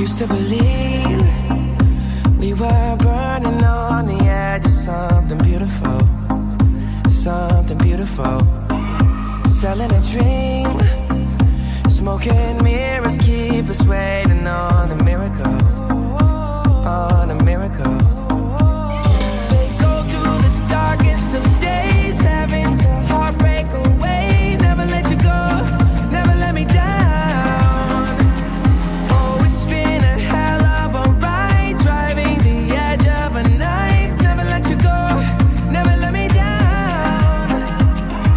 used to believe we were burning on the edge of something beautiful, something beautiful. Selling a dream, smoking mirrors keep us waiting on a miracle, on a miracle. They go through the darkest of days, having to heartbreak away. Never let you go, never let me down. Oh, it's been a hell of a ride, driving the edge of a knife. Never let you go, never let me down.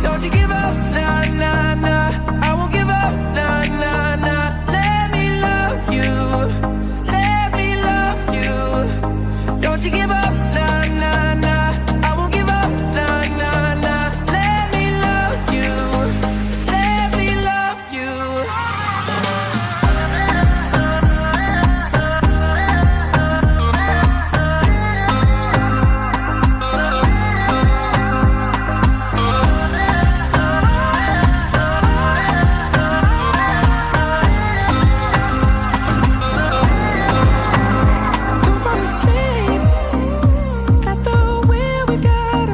Don't you give up, nah, nah, nah. I won't give up, nah, nah, nah. Let me love you, let me love you. Don't you give up, nah, nah, nah. I won't give up, nah, nah, nah. Let me love you, let me love you. Don't fall asleep at the wheel, we've got